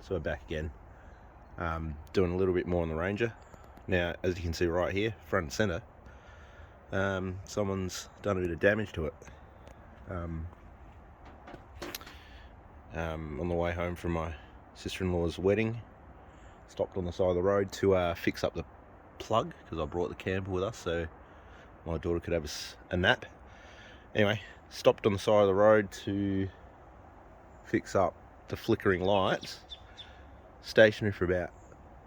So we're back again, doing a little bit more on the Ranger. Now, as you can see right here, front and centre, someone's done a bit of damage to it. On the way home from my sister-in-law's wedding, stopped on the side of the road to fix up the plug, because I brought the camper with us so my daughter could have a nap. Anyway, stopped on the side of the road to fix up the flickering lights, stationary for about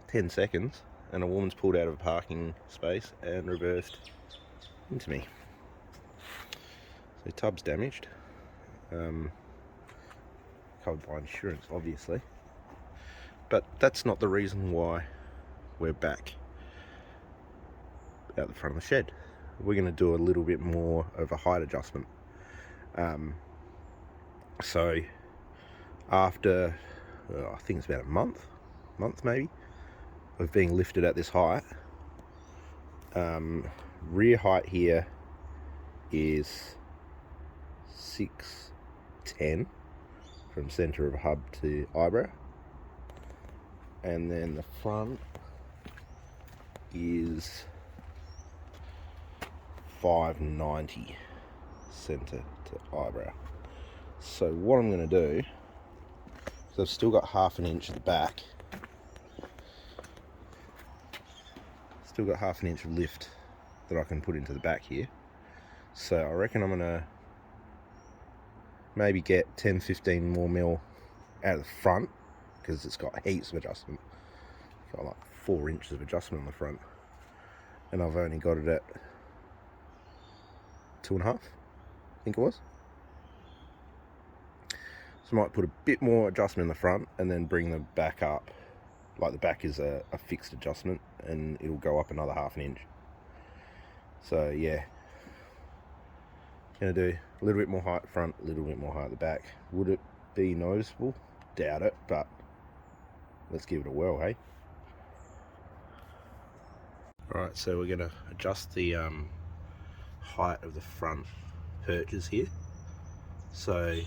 10 seconds, and a woman's pulled out of a parking space and reversed into me. So tub's damaged, covered by insurance obviously, but that's not the reason why we're back out the front of the shed. We're going to do a little bit more of a height adjustment. So after I think it's about a month maybe of being lifted at this height, rear height here is 6'10" from center of hub to eyebrow, and then the front is 5'90" center to eyebrow. So what I'm going to do is I've still got half an inch at the back, still got half an inch of lift that I can put into the back here. So I reckon I'm going to maybe get 10-15 more mil out of the front, because it's got heaps of adjustment. It's got like 4 inches of adjustment on the front, and I've only got it at 2.5, I think it was. So I might put a bit more adjustment in the front and then bring the back up. Like the back is a fixed adjustment, and it'll go up another half an inch. So yeah, gonna do a little bit more height front, a little bit more height at the back. Would it be noticeable? Doubt it, but let's give it a whirl, hey? Alright, so we're gonna adjust the height of the front perches here. So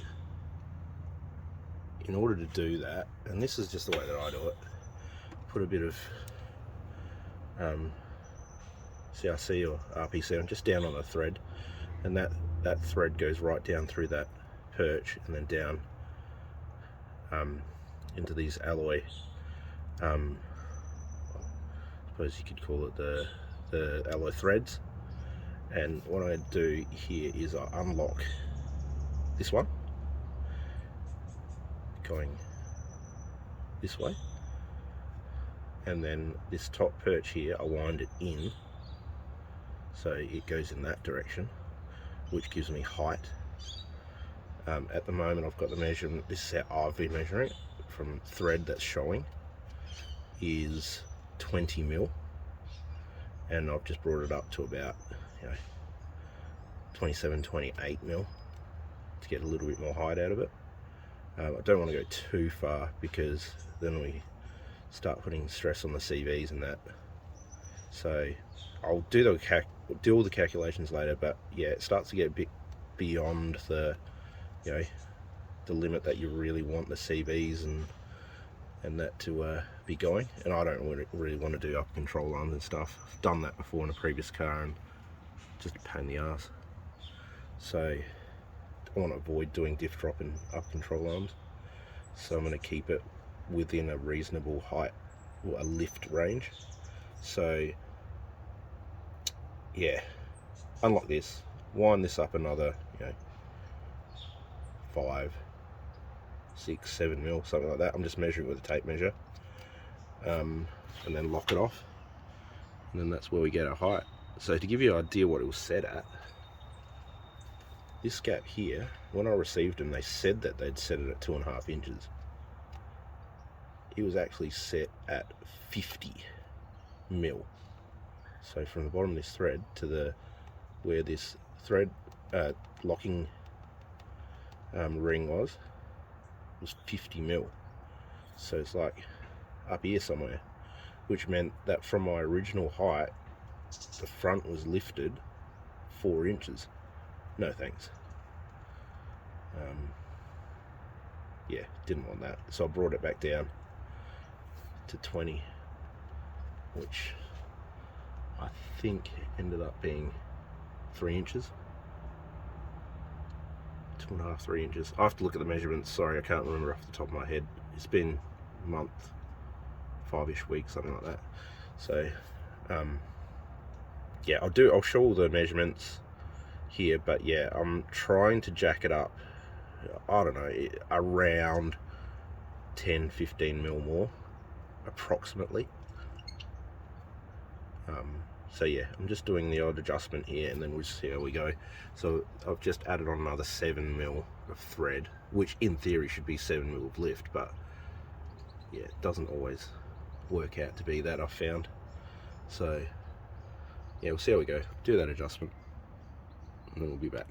in order to do that, and this is just the way that I do it, put a bit of CRC or RPC on just down on the thread, and that thread goes right down through that perch and then down into these alloy, I suppose you could call it the alloy threads. And what I do here is I unlock this one going this way, and then this top perch here I wind it in so it goes in that direction, which gives me height. At the moment I've got the measurement, this is how I've been measuring it, from thread that's showing is 20 mil, and I've just brought it up to about 27-28 mil to get a little bit more height out of it. I don't want to go too far, because then we start putting stress on the CVs and that. So I'll do all the calculations later, but yeah, it starts to get a bit beyond the the limit that you really want the CVs and that to be going. And I don't really want to do up control arms and stuff. I've done that before in a previous car and just a pain in the ass. So I want to avoid doing diff drop and up control arms, so I'm going to keep it within a reasonable height or a lift range. So yeah, unlock this, wind this up another 5, 6, 7 mil, something like that. I'm just measuring with a tape measure, and then lock it off, and then that's where we get our height. So to give you an idea what it was set at, this gap here, when I received them, they said that they'd set it at 2.5 inches. It was actually set at 50 mil. So from the bottom of this thread to where this thread locking ring was 50 mil. So it's like up here somewhere, which meant that from my original height, the front was lifted 4 inches. No thanks. Yeah, didn't want that, so I brought it back down to 20, which I think ended up being 3 inches. 2.5, 3 inches. I have to look at the measurements. Sorry, I can't remember off the top of my head. It's been a month, 5-ish weeks, something like that. So, yeah, I'll show all the measurements here, but yeah, I'm trying to jack it up, I don't know, around 10-15 mil more, approximately. So yeah, I'm just doing the odd adjustment here, and then we'll see how we go. So I've just added on another 7 mil of thread, which in theory should be 7 mil of lift, but yeah, it doesn't always work out to be that, I've found. So yeah, we'll see how we go. Do that adjustment, and then we'll be back.